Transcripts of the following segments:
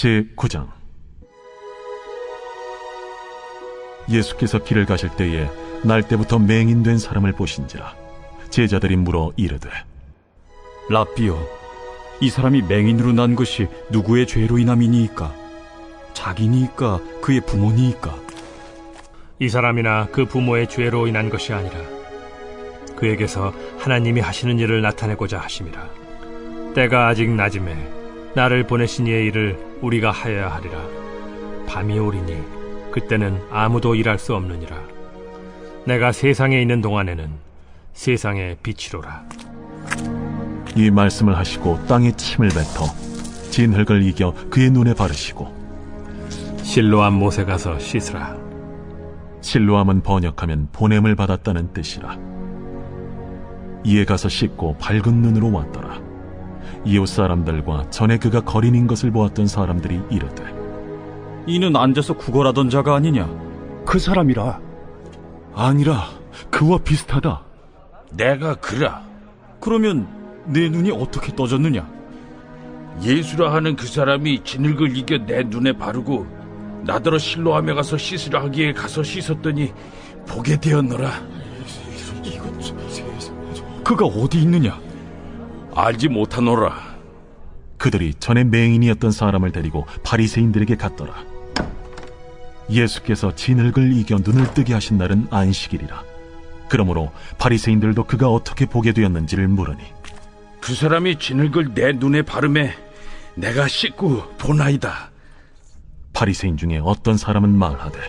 제9장. 예수께서 길을 가실 때에 날 때부터 맹인된 사람을 보신지라. 제자들이 물어 이르되, 랍비여, 이 사람이 맹인으로 난 것이 누구의 죄로 인함이니이까? 자기니이까 그의 부모니이까? 이 사람이나 그 부모의 죄로 인한 것이 아니라 그에게서 하나님이 하시는 일을 나타내고자 하심이라. 때가 아직 낮음에 나를 보내신 이의 일을 우리가 하여야 하리라. 밤이 오리니 그때는 아무도 일할 수 없느니라. 내가 세상에 있는 동안에는 세상의 빛이로라. 이 말씀을 하시고 땅에 침을 뱉어 진흙을 이겨 그의 눈에 바르시고, 실로암 못에 가서 씻으라. 실로암은 번역하면 보냄을 받았다는 뜻이라. 이에 가서 씻고 밝은 눈으로 왔더라. 이웃 사람들과 전에 그가 거린인 것을 보았던 사람들이 이르되, 이는 앉아서 구걸하던 자가 아니냐? 그 사람이라. 아니라 그와 비슷하다. 내가 그라. 그러면 내 눈이 어떻게 떠졌느냐? 예수라 하는 그 사람이 진흙을 이겨 내 눈에 바르고 나더러 실로암에 가서 씻으라 하기에 가서 씻었더니 보게 되었노라. 그가 어디 있느냐? 알지 못하노라. 그들이 전에 맹인이었던 사람을 데리고 바리새인들에게 갔더라. 예수께서 진흙을 이겨 눈을 뜨게 하신 날은 안식일이라. 그러므로 바리새인들도 그가 어떻게 보게 되었는지를 물으니, 그 사람이 진흙을 내 눈에 바르매 내가 씻고 보나이다. 바리새인 중에 어떤 사람은 말하되,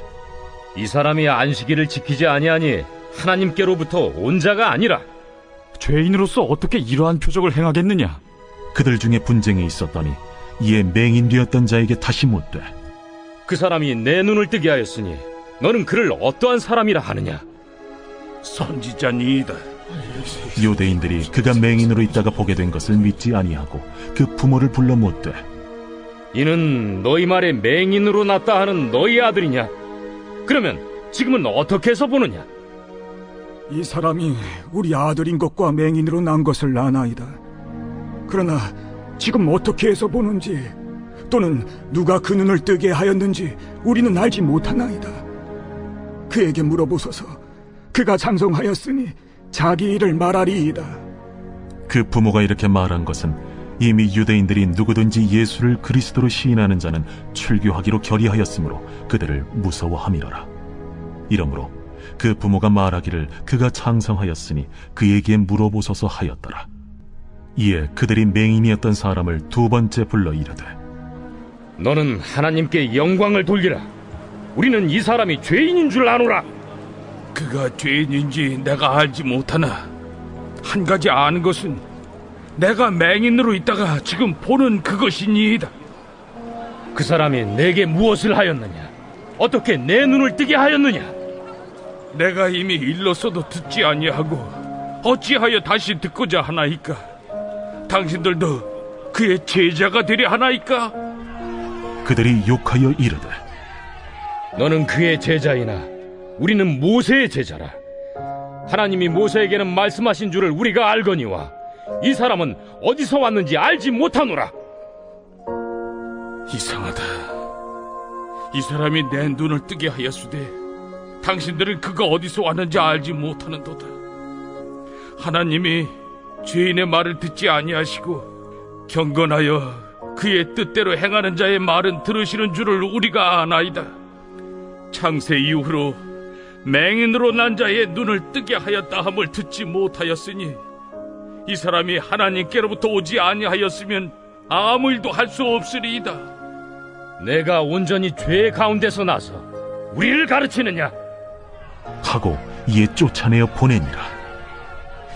이 사람이 안식일을 지키지 아니하니 하나님께로부터 온 자가 아니라. 죄인으로서 어떻게 이러한 표적을 행하겠느냐? 그들 중에 분쟁이 있었더니 이에 맹인되었던 자에게 다시 묻되, 그 사람이 내 눈을 뜨게 하였으니 너는 그를 어떠한 사람이라 하느냐? 선지자니이다. 유대인들이 그가 맹인으로 있다가 보게 된 것을 믿지 아니하고 그 부모를 불러 묻되, 이는 너희 말에 맹인으로 났다 하는 너희 아들이냐? 그러면 지금은 어떻게 해서 보느냐? 이 사람이 우리 아들인 것과 맹인으로 난 것을 아나이다. 그러나 지금 어떻게 해서 보는지 또는 누가 그 눈을 뜨게 하였는지 우리는 알지 못하나이다. 그에게 물어보소서. 그가 장성하였으니 자기 일을 말하리이다. 그 부모가 이렇게 말한 것은 이미 유대인들이 누구든지 예수를 그리스도로 시인하는 자는 출교하기로 결의하였으므로 그들을 무서워함이로라. 이러므로 그 부모가 말하기를 그가 장성하였으니 그에게 물어보소서 하였더라. 이에 그들이 맹인이었던 사람을 두 번째 불러 이르되, 너는 하나님께 영광을 돌리라. 우리는 이 사람이 죄인인 줄 아노라. 그가 죄인인지 내가 알지 못하나 한 가지 아는 것은 내가 맹인으로 있다가 지금 보는 그것이니이다. 그 사람이 내게 무엇을 하였느냐? 어떻게 내 눈을 뜨게 하였느냐? 내가 이미 일렀어도 듣지 아니하고 어찌하여 다시 듣고자 하나이까? 당신들도 그의 제자가 되려 하나이까? 그들이 욕하여 이르되, 너는 그의 제자이나 우리는 모세의 제자라. 하나님이 모세에게는 말씀하신 줄을 우리가 알거니와 이 사람은 어디서 왔는지 알지 못하노라. 이상하다. 이 사람이 내 눈을 뜨게 하였으되 당신들은 그가 어디서 왔는지 알지 못하는도다. 하나님이 죄인의 말을 듣지 아니하시고 경건하여 그의 뜻대로 행하는 자의 말은 들으시는 줄을 우리가 아나이다. 창세 이후로 맹인으로 난 자의 눈을 뜨게 하였다 함을 듣지 못하였으니 이 사람이 하나님께로부터 오지 아니하였으면 아무 일도 할 수 없으리이다. 내가 온전히 죄 가운데서 나서 우리를 가르치느냐? 하고 이에 쫓아내어 보내니라.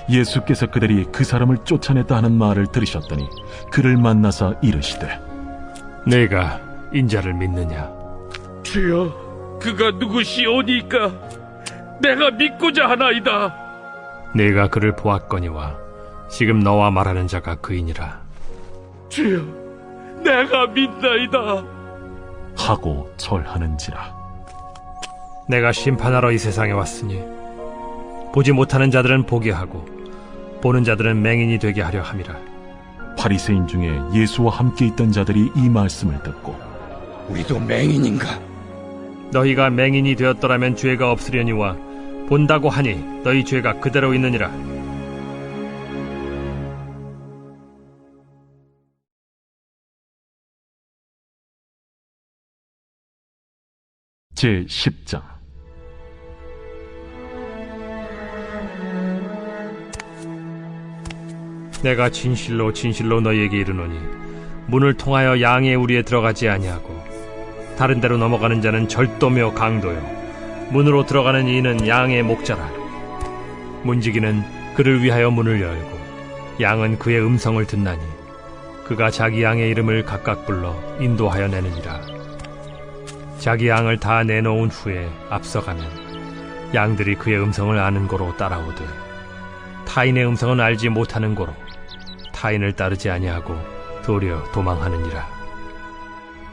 예수께서 그들이 그 사람을 쫓아냈다 하는 말을 들으셨더니 그를 만나사 이르시되, 내가 인자를 믿느냐? 주여, 그가 누구시오니까 내가 믿고자 하나이다. 내가 그를 보았거니와 지금 너와 말하는 자가 그이니라. 주여, 내가 믿나이다. 하고 절하는지라. 내가 심판하러 이 세상에 왔으니 보지 못하는 자들은 보게 하고 보는 자들은 맹인이 되게 하려 함이라. 바리새인 중에 예수와 함께 있던 자들이 이 말씀을 듣고 우리도 맹인인가? 너희가 맹인이 되었더라면 죄가 없으려니와 본다고 하니 너희 죄가 그대로 있느니라. 제10장. 내가 진실로 진실로 너희에게 이르노니 문을 통하여 양의 우리에 들어가지 아니하고 다른 데로 넘어가는 자는 절도며 강도요 문으로 들어가는 이는 양의 목자라. 문지기는 그를 위하여 문을 열고 양은 그의 음성을 듣나니 그가 자기 양의 이름을 각각 불러 인도하여 내느니라. 자기 양을 다 내놓은 후에 앞서가면 양들이 그의 음성을 아는 고로 따라오되 타인의 음성은 알지 못하는 고로 타인을 따르지 아니하고 도리어 도망하느니라.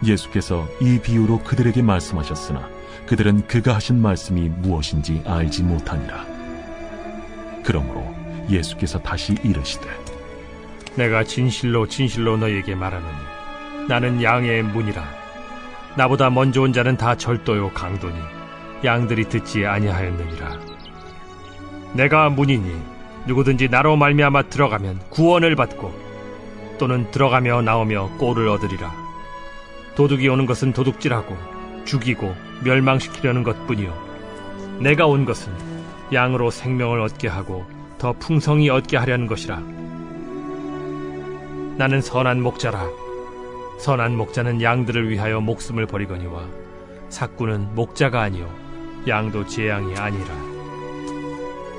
예수께서 이 비유로 그들에게 말씀하셨으나 그들은 그가 하신 말씀이 무엇인지 알지 못하니라. 그러므로 예수께서 다시 이르시되 내가 진실로 진실로 너희에게 말하노니 나는 양의 문이라. 나보다 먼저 온 자는 다 절도요 강도니 양들이 듣지 아니하였느니라. 내가 문이니 누구든지 나로 말미암아 들어가면 구원을 받고 또는 들어가며 나오며 꼴을 얻으리라. 도둑이 오는 것은 도둑질하고 죽이고 멸망시키려는 것뿐이요 내가 온 것은 양으로 생명을 얻게 하고 더 풍성히 얻게 하려는 것이라. 나는 선한 목자라. 선한 목자는 양들을 위하여 목숨을 버리거니와 삭구는 목자가 아니요 양도 제 양이 아니라.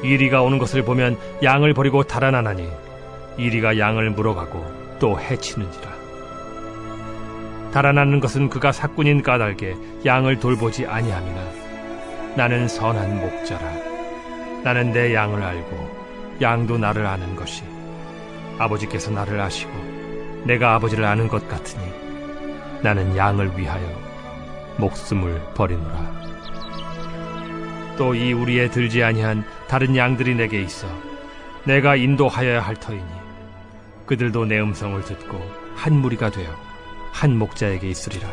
이리가 오는 것을 보면 양을 버리고 달아나나니 이리가 양을 물어가고 또 해치는지라. 달아나는 것은 그가 삭군인 까닭에 양을 돌보지 아니함이나 나는 선한 목자라. 나는 내 양을 알고 양도 나를 아는 것이 아버지께서 나를 아시고 내가 아버지를 아는 것 같으니 나는 양을 위하여 목숨을 버리노라. 또 이 우리에 들지 아니한 다른 양들이 내게 있어 내가 인도하여야 할 터이니 그들도 내 음성을 듣고 한 무리가 되어 한 목자에게 있으리라.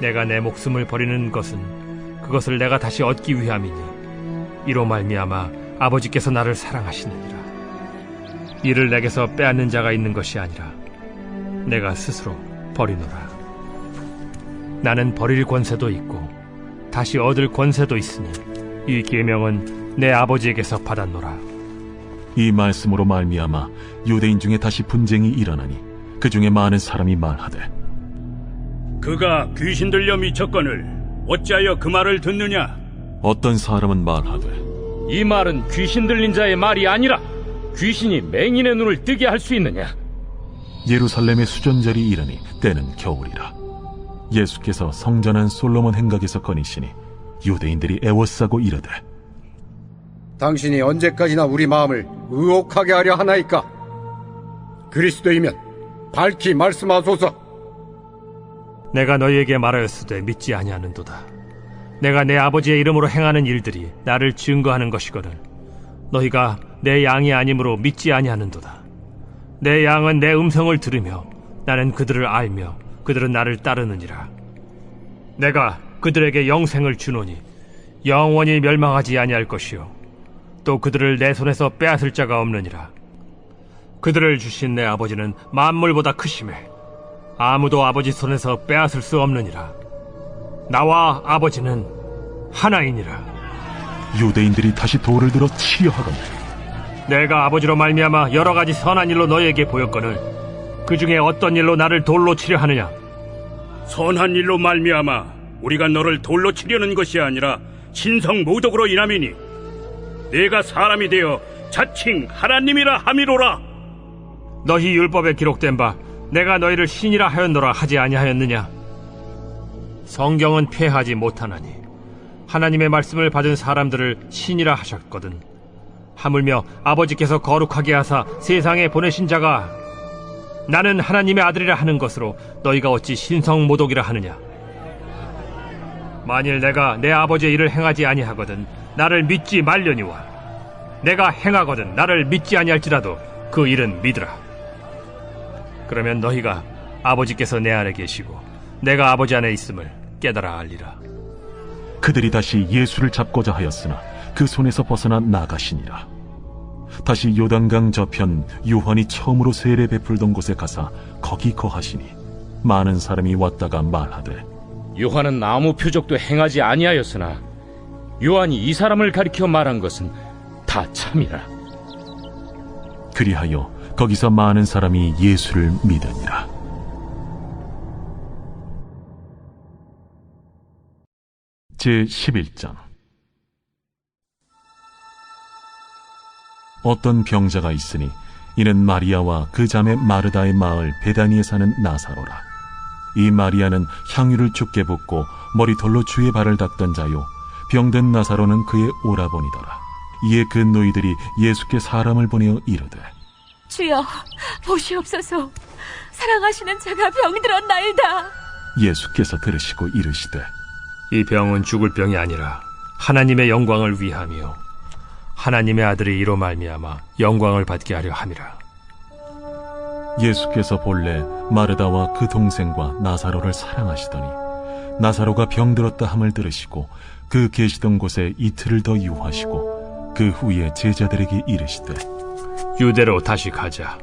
내가 내 목숨을 버리는 것은 그것을 내가 다시 얻기 위함이니 이로 말미암아 아버지께서 나를 사랑하시느니라. 이를 내게서 빼앗는 자가 있는 것이 아니라 내가 스스로 버리노라. 나는 버릴 권세도 있고 다시 얻을 권세도 있으니 이 계명은 내 아버지에게서 받았노라. 이 말씀으로 말미암아 유대인 중에 다시 분쟁이 일어나니 그 중에 많은 사람이 말하되 그가 귀신 들려 미쳤거늘 어찌하여 그 말을 듣느냐? 어떤 사람은 말하되 이 말은 귀신 들린 자의 말이 아니라 귀신이 맹인의 눈을 뜨게 할 수 있느냐? 예루살렘의 수전절이 이르니 때는 겨울이라. 예수께서 성전한 솔로몬 행각에서 거니시니 유대인들이 애워싸고 이르되 당신이 언제까지나 우리 마음을 의혹하게 하려 하나이까? 그리스도이면 밝히 말씀하소서. 내가 너희에게 말하였으되 믿지 아니하는도다. 내가 내 아버지의 이름으로 행하는 일들이 나를 증거하는 것이거늘 너희가 내 양이 아니므로 믿지 아니하는도다. 내 양은 내 음성을 들으며 나는 그들을 알며 그들은 나를 따르느니라. 내가 그들에게 영생을 주노니 영원히 멸망하지 아니할 것이요 또 그들을 내 손에서 빼앗을 자가 없느니라. 그들을 주신 내 아버지는 만물보다 크심에 아무도 아버지 손에서 빼앗을 수 없느니라. 나와 아버지는 하나이니라. 유대인들이 다시 돌을 들어 치려 하거늘 내가 아버지로 말미암아 여러 가지 선한 일로 너희에게 보였거늘 그 중에 어떤 일로 나를 돌로 치려 하느냐? 선한 일로 말미암아 우리가 너를 돌로 치려는 것이 아니라 신성 모독으로 인함이니 네가 사람이 되어 자칭 하나님이라 함이로라. 너희 율법에 기록된 바 내가 너희를 신이라 하였노라 하지 아니하였느냐? 성경은 폐하지 못하나니 하나님의 말씀을 받은 사람들을 신이라 하셨거든. 하물며 아버지께서 거룩하게 하사 세상에 보내신 자가 나는 하나님의 아들이라 하는 것으로 너희가 어찌 신성모독이라 하느냐? 만일 내가 내 아버지의 일을 행하지 아니하거든 나를 믿지 말려니와 내가 행하거든 나를 믿지 아니할지라도 그 일은 믿으라. 그러면 너희가 아버지께서 내 안에 계시고 내가 아버지 안에 있음을 깨달아 알리라. 그들이 다시 예수를 잡고자 하였으나 그 손에서 벗어나 나가시니라. 다시 요단강 저편 요한이 처음으로 세례 베풀던 곳에 가사 거기 거하시니 많은 사람이 왔다가 말하되, 요한은 아무 표적도 행하지 아니하였으나 요한이 이 사람을 가리켜 말한 것은 다 참이라. 그리하여 거기서 많은 사람이 예수를 믿으니라. 제11장. 어떤 병자가 있으니 이는 마리아와 그 자매 마르다의 마을 베다니에 사는 나사로라. 이 마리아는 향유를 죽게 붓고 머리털로 주의 발을 닦던 자요, 병든 나사로는 그의 오라버니더라. 이에 그 노이들이 예수께 사람을 보내어 이르되, 주여, 보시옵소서. 사랑하시는 자가 병들었나이다. 예수께서 들으시고 이르시되, 이 병은 죽을 병이 아니라 하나님의 영광을 위함이요 하나님의 아들이 이로 말미암아 영광을 받게 하려 함이라. 예수께서 본래 마르다와 그 동생과 나사로를 사랑하시더니 나사로가 병들었다 함을 들으시고 그 계시던 곳에 이틀을 더 유하시고 그 후에 제자들에게 이르시되, 유대로 다시 가자.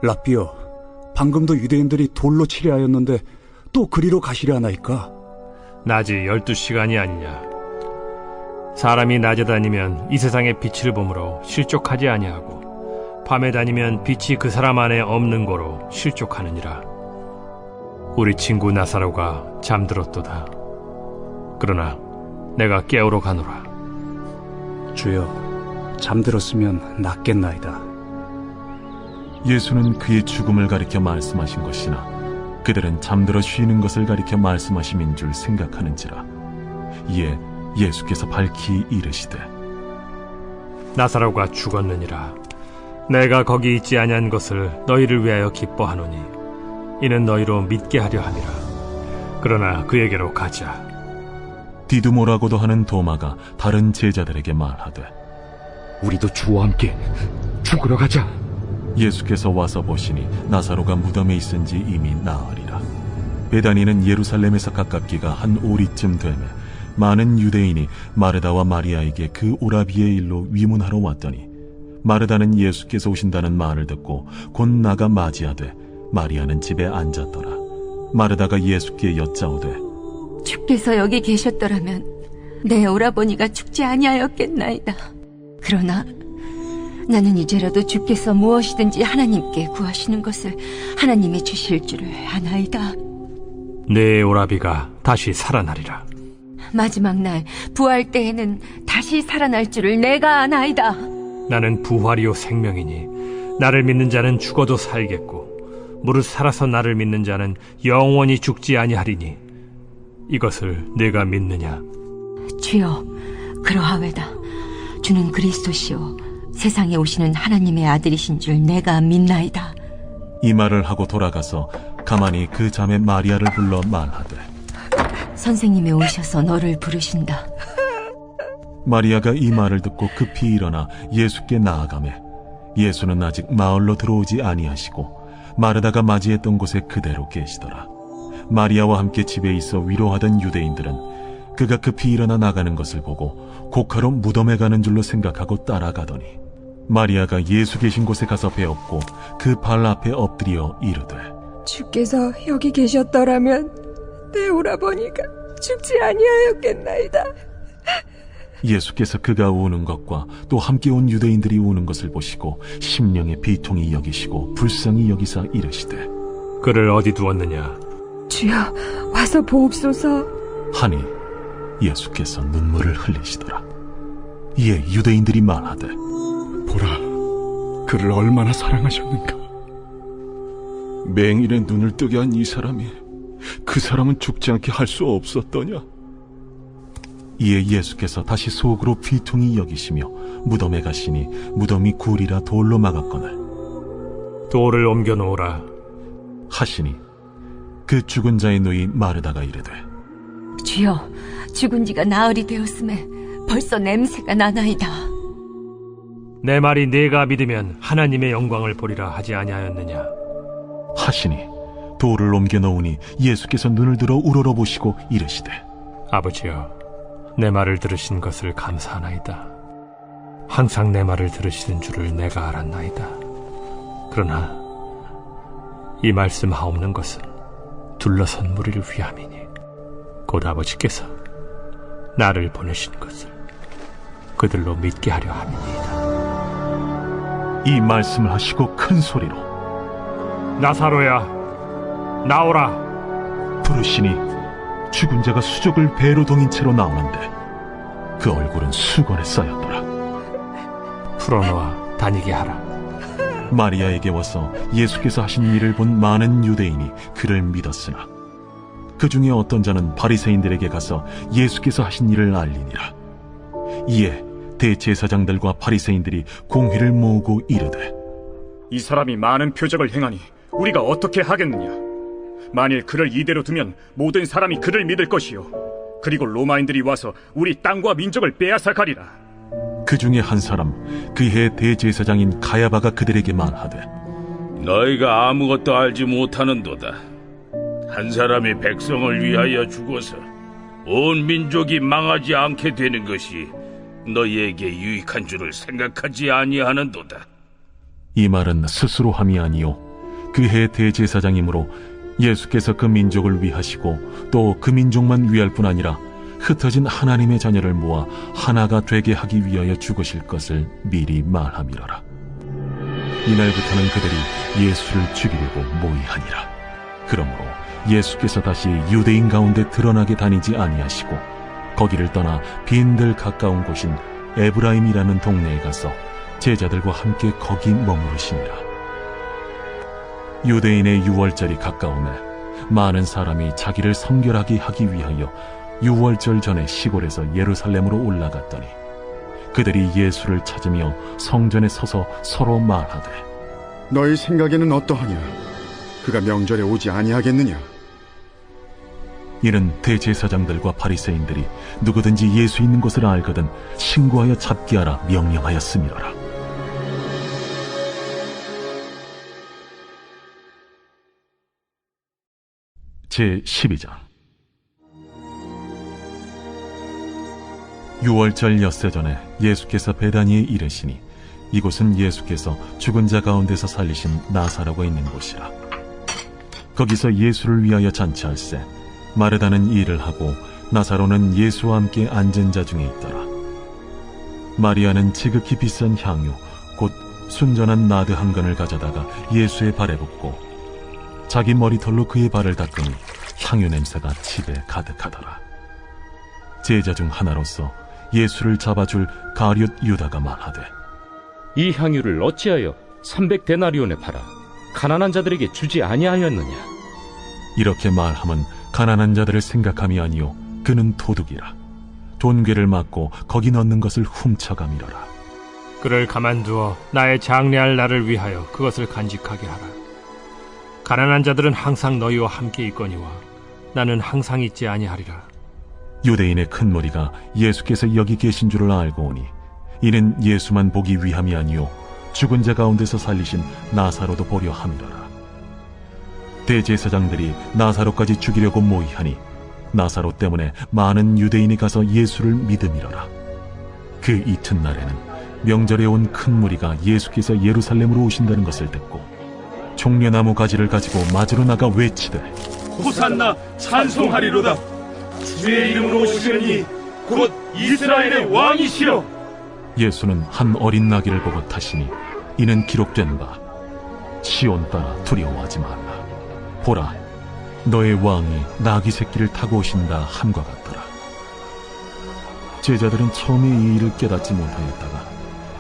라삐여, 방금도 유대인들이 돌로 치려 하였는데 또 그리로 가시려 하나이까? 낮이 12시간이 아니냐. 사람이 낮에 다니면 이 세상의 빛을 보므로 실족하지 아니하고 밤에 다니면 빛이 그 사람 안에 없는 거로 실족하느니라. 우리 친구 나사로가 잠들었도다. 그러나 내가 깨우러 가노라. 주여, 잠들었으면 낫겠나이다. 예수는 그의 죽음을 가리켜 말씀하신 것이나 그들은 잠들어 쉬는 것을 가리켜 말씀하심인 줄 생각하는지라. 이에 예수께서 밝히 이르시되, 나사로가 죽었느니라. 내가 거기 있지 아니한 것을 너희를 위하여 기뻐하노니 이는 너희로 믿게 하려 함이라. 그러나 그에게로 가자. 디두모라고도 하는 도마가 다른 제자들에게 말하되, 우리도 주와 함께 죽으러 가자. 예수께서 와서 보시니 나사로가 무덤에 있은지 이미 나으리라. 베다니는 예루살렘에서 가깝기가 한 오리쯤 되매 많은 유대인이 마르다와 마리아에게 그 오라비의 일로 위문하러 왔더니 마르다는 예수께서 오신다는 말을 듣고 곧 나가 맞이하되 마리아는 집에 앉았더라. 마르다가 예수께 여짜오되, 주께서 여기 계셨더라면 내 오라버니가 죽지 아니하였겠나이다. 그러나 나는 이제라도 주께서 무엇이든지 하나님께 구하시는 것을 하나님이 주실 줄을 아나이다. 내 오라비가 다시 살아나리라. 마지막 날 부활 때에는 다시 살아날 줄을 내가 아나이다. 나는 부활이요 생명이니 나를 믿는 자는 죽어도 살겠고 무릇 살아서 나를 믿는 자는 영원히 죽지 아니하리니 이것을 내가 믿느냐? 주여, 그러하외다. 주는 그리스도시요 세상에 오시는 하나님의 아들이신 줄 내가 믿나이다. 이 말을 하고 돌아가서 가만히 그 자매 마리아를 불러 말하되, 선생님이 오셔서 너를 부르신다. 마리아가 이 말을 듣고 급히 일어나 예수께 나아가매 예수는 아직 마을로 들어오지 아니하시고 마르다가 맞이했던 곳에 그대로 계시더라. 마리아와 함께 집에 있어 위로하던 유대인들은 그가 급히 일어나 나가는 것을 보고 곡하러 무덤에 가는 줄로 생각하고 따라가더니 마리아가 예수 계신 곳에 가서 배웠고 그 발 앞에 엎드려 이르되, 주께서 여기 계셨더라면 내 오라버니가 죽지 아니하였겠나이다. 예수께서 그가 우는 것과 또 함께 온 유대인들이 우는 것을 보시고 심령의 비통이 여기시고 불쌍히 여기사 이르시되, 그를 어디 두었느냐? 주여, 와서 보옵소서. 하니 예수께서 눈물을 흘리시더라. 이에 유대인들이 말하되, 보라, 그를 얼마나 사랑하셨는가. 맹인의 눈을 뜨게 한 이 사람이 그 사람은 죽지 않게 할 수 없었더냐? 이에 예수께서 다시 속으로 비통히 여기시며 무덤에 가시니 무덤이 굴이라 돌로 막았거늘 돌을 옮겨 놓으라 하시니 그 죽은 자의 누이 마르다가 이르되, 주여, 죽은 지가 나흘이 되었음에 벌써 냄새가 나나이다. 내 말이 네가 믿으면 하나님의 영광을 보리라 하지 아니하였느냐? 하시니 돌을 옮겨 놓으니 예수께서 눈을 들어 우러러보시고 이르시되 아버지여, 내 말을 들으신 것을 감사하나이다. 항상 내 말을 들으시는 줄을 내가 알았나이다. 그러나 이 말씀하옵는 것은 둘러선 무리를 위함이니 곧 아버지께서 나를 보내신 것을 그들로 믿게 하려 함이니이다. 이 말씀을 하시고 큰 소리로 나사로야, 나오라. 부르시니 죽은 자가 수족을 배로 동인 채로 나오는데 그 얼굴은 수건에 쌓였더라. 풀어놓아 다니게 하라. 마리아에게 와서 예수께서 하신 일을 본 많은 유대인이 그를 믿었으나 그 중에 어떤 자는 바리새인들에게 가서 예수께서 하신 일을 알리니라. 이에 대제사장들과 바리새인들이 공회를 모으고 이르되 이 사람이 많은 표적을 행하니 우리가 어떻게 하겠느냐? 만일 그를 이대로 두면 모든 사람이 그를 믿을 것이요, 그리고 로마인들이 와서 우리 땅과 민족을 빼앗아 가리라. 그 중에 한 사람 그 해 대제사장인 가야바가 그들에게 말하되 너희가 아무것도 알지 못하는도다. 한 사람이 백성을 위하여 죽어서 온 민족이 망하지 않게 되는 것이 너희에게 유익한 줄을 생각하지 아니하는도다. 이 말은 스스로 함이 아니요 그 해 대제사장이므로 예수께서 그 민족을 위하시고 또 그 민족만 위할 뿐 아니라 흩어진 하나님의 자녀를 모아 하나가 되게 하기 위하여 죽으실 것을 미리 말함이로라. 이날부터는 그들이 예수를 죽이려고 모의하니라. 그러므로 예수께서 다시 유대인 가운데 드러나게 다니지 아니하시고 거기를 떠나 빈들 가까운 곳인 에브라임이라는 동네에 가서 제자들과 함께 거기 머무르시니라. 유대인의 유월절이 가까우매 많은 사람이 자기를 성결하게 하기 위하여 유월절 전에 시골에서 예루살렘으로 올라갔더니 그들이 예수를 찾으며 성전에 서서 서로 말하되 너희 생각에는 어떠하냐? 그가 명절에 오지 아니하겠느냐? 이는 대제사장들과 바리새인들이 누구든지 예수 있는 곳을 알거든 신고하여 잡게 하라 명령하였음이로라. 제12장 유월절 엿새 전에 예수께서 베다니에 이르시니 이곳은 예수께서 죽은 자 가운데서 살리신 나사로가 있는 곳이라. 거기서 예수를 위하여 잔치할세 마르다는 일을 하고 나사로는 예수와 함께 앉은 자 중에 있더라. 마리아는 지극히 비싼 향유 곧 순전한 나드 한 건을 가져다가 예수의 발에 붓고 자기 머리털로 그의 발을 닦으니 향유 냄새가 집에 가득하더라. 제자 중 하나로서 예수를 잡아줄 가룟 유다가 말하되 이 향유를 어찌하여 300데나리온에 팔아 가난한 자들에게 주지 아니하였느냐? 이렇게 말함은 가난한 자들을 생각함이 아니요 그는 도둑이라. 돈괴를 맞고 거기 넣는 것을 훔쳐감이로라. 그를 가만두어 나의 장래할 날을 위하여 그것을 간직하게 하라. 가난한 자들은 항상 너희와 함께 있거니와 나는 항상 있지 아니하리라. 유대인의 큰 무리가 예수께서 여기 계신 줄을 알고 오니 이는 예수만 보기 위함이 아니요 죽은 자 가운데서 살리신 나사로도 보려 함이로라. 대제사장들이 나사로까지 죽이려고 모의하니 나사로 때문에 많은 유대인이 가서 예수를 믿음이로라. 그 이튿날에는 명절에 온 큰 무리가 예수께서 예루살렘으로 오신다는 것을 듣고 종려나무 가지를 가지고 맞으러 나가 외치되 호산나 찬송하리로다. 주의 이름으로 오시려니 곧 이스라엘의 왕이시여. 예수는 한 어린 나귀를 보고 타시니 이는 기록된 바 시온 따라 두려워하지 말라. 보라, 너의 왕이 나귀 새끼를 타고 오신다 함과 같더라. 제자들은 처음에 이 일을 깨닫지 못하였다가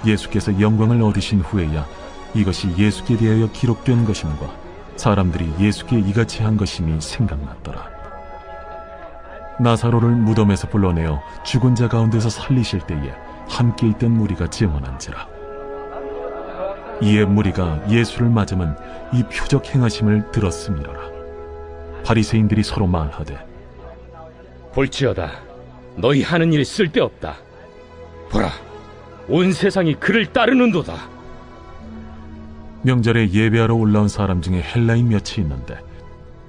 예수께서 영광을 얻으신 후에야 이것이 예수께 대하여 기록된 것임과 사람들이 예수께 이같이 한 것임이 생각났더라. 나사로를 무덤에서 불러내어 죽은 자 가운데서 살리실 때에 함께 있던 무리가 증언한지라. 이에 무리가 예수를 맞으면 이 표적 행하심을 들었음이로라. 바리새인들이 서로 말하되 볼지어다, 너희 하는 일이 쓸데없다. 보라, 온 세상이 그를 따르는도다. 명절에 예배하러 올라온 사람 중에 헬라인 몇이 있는데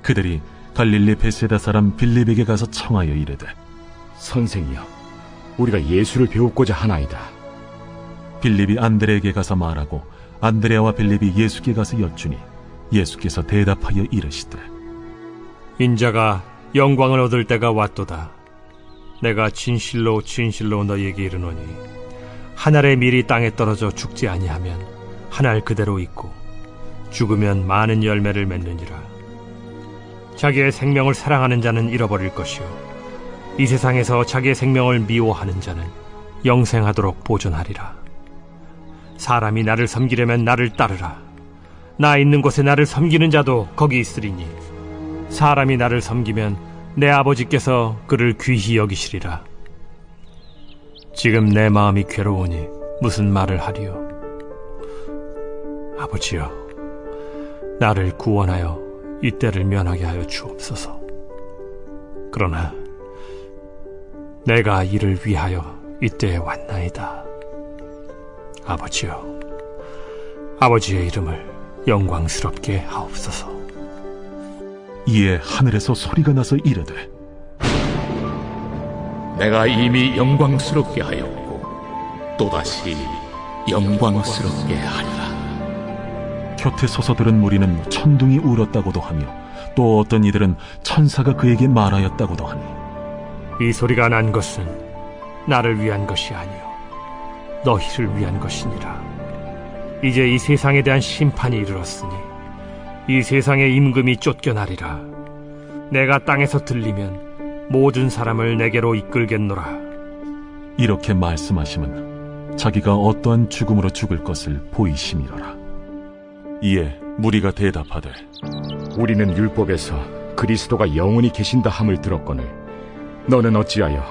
그들이 갈릴리 베세다 사람 빌립에게 가서 청하여 이르되, 선생이여, 우리가 예수를 배우고자 하나이다. 빌립이 안드레에게 가서 말하고 안드레와 빌립이 예수께 가서 여쭈니 예수께서 대답하여 이르시되, 인자가 영광을 얻을 때가 왔도다. 내가 진실로 진실로 너희에게 이르노니 한 알의 밀이 땅에 떨어져 죽지 아니하면 한 알 그대로 있고 죽으면 많은 열매를 맺느니라. 자기의 생명을 사랑하는 자는 잃어버릴 것이요 이 세상에서 자기의 생명을 미워하는 자는 영생하도록 보존하리라. 사람이 나를 섬기려면 나를 따르라. 나 있는 곳에 나를 섬기는 자도 거기 있으리니 사람이 나를 섬기면 내 아버지께서 그를 귀히 여기시리라. 지금 내 마음이 괴로우니 무슨 말을 하리요? 아버지여, 나를 구원하여 이 때를 면하게 하여 주옵소서. 그러나 내가 이를 위하여 이때에 왔나이다. 아버지여, 아버지의 이름을 영광스럽게 하옵소서. 이에 하늘에서 소리가 나서 이르되, 내가 이미 영광스럽게 하였고 또다시 영광스럽게 하리라. 곁에 서서 들은 무리는 천둥이 울었다고도 하며 또 어떤 이들은 천사가 그에게 말하였다고도 하니, 이 소리가 난 것은 나를 위한 것이 아니요 너희를 위한 것이니라. 이제 이 세상에 대한 심판이 이르렀으니 이 세상의 임금이 쫓겨나리라. 내가 땅에서 들리면 모든 사람을 내게로 이끌겠노라. 이렇게 말씀하심은 자기가 어떠한 죽음으로 죽을 것을 보이심이로라. 이에 무리가 대답하되, 우리는 율법에서 그리스도가 영원히 계신다 함을 들었거늘 너는 어찌하여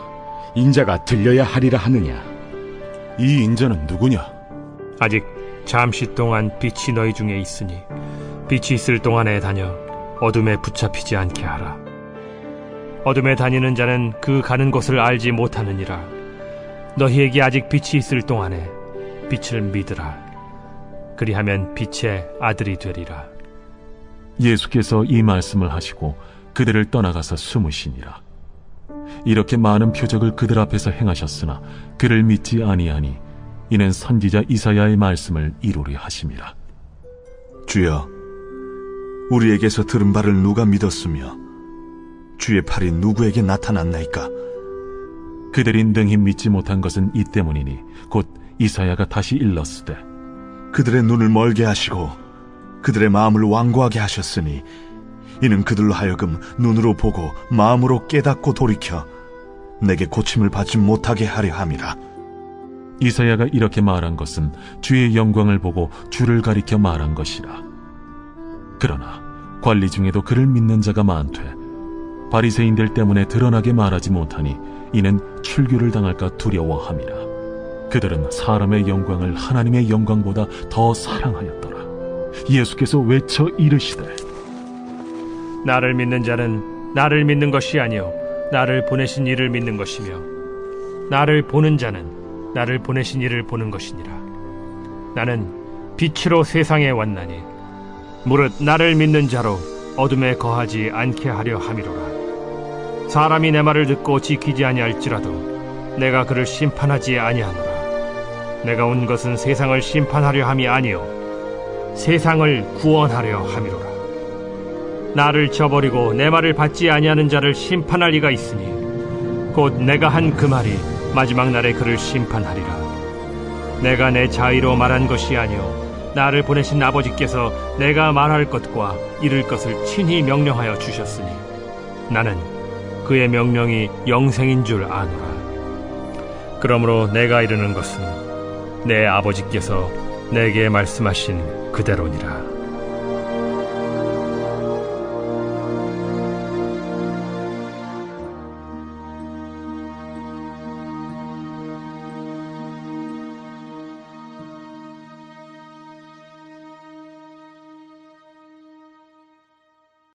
인자가 들려야 하리라 하느냐? 이 인자는 누구냐? 아직 잠시 동안 빛이 너희 중에 있으니 빛이 있을 동안에 다녀 어둠에 붙잡히지 않게 하라. 어둠에 다니는 자는 그 가는 곳을 알지 못하느니라. 너희에게 아직 빛이 있을 동안에 빛을 믿으라. 그리하면 빛의 아들이 되리라. 예수께서 이 말씀을 하시고 그들을 떠나가서 숨으시니라. 이렇게 많은 표적을 그들 앞에서 행하셨으나 그를 믿지 아니하니 이는 선지자 이사야의 말씀을 이루려 하심이라. 주여, 우리에게서 들은 바를 누가 믿었으며 주의 팔이 누구에게 나타났나이까? 그들이 능히 믿지 못한 것은 이 때문이니 곧 이사야가 다시 일렀으되, 그들의 눈을 멀게 하시고 그들의 마음을 완고하게 하셨으니 이는 그들로 하여금 눈으로 보고 마음으로 깨닫고 돌이켜 내게 고침을 받지 못하게 하려 함이라. 이사야가 이렇게 말한 것은 주의 영광을 보고 주를 가리켜 말한 것이라. 그러나 관리 중에도 그를 믿는 자가 많되 바리새인들 때문에 드러나게 말하지 못하니 이는 출교를 당할까 두려워함이라. 그들은 사람의 영광을 하나님의 영광보다 더 사랑하였더라. 예수께서 외쳐 이르시되, 나를 믿는 자는 나를 믿는 것이 아니요 나를 보내신 이를 믿는 것이며 나를 보는 자는 나를 보내신 이를 보는 것이니라. 나는 빛으로 세상에 왔나니 무릇 나를 믿는 자로 어둠에 거하지 않게 하려 함이로라. 사람이 내 말을 듣고 지키지 아니할지라도 내가 그를 심판하지 아니하노라. 내가 온 것은 세상을 심판하려 함이 아니요 세상을 구원하려 함이로라. 나를 저버리고 내 말을 받지 아니하는 자를 심판할 이가 있으니 곧 내가 한 그 말이 마지막 날에 그를 심판하리라. 내가 내 자의로 말한 것이 아니요 나를 보내신 아버지께서 내가 말할 것과 이룰 것을 친히 명령하여 주셨으니 나는 그의 명령이 영생인 줄 아노라. 그러므로 내가 이르는 것은 내 아버지께서 내게 말씀하신 그대로니라.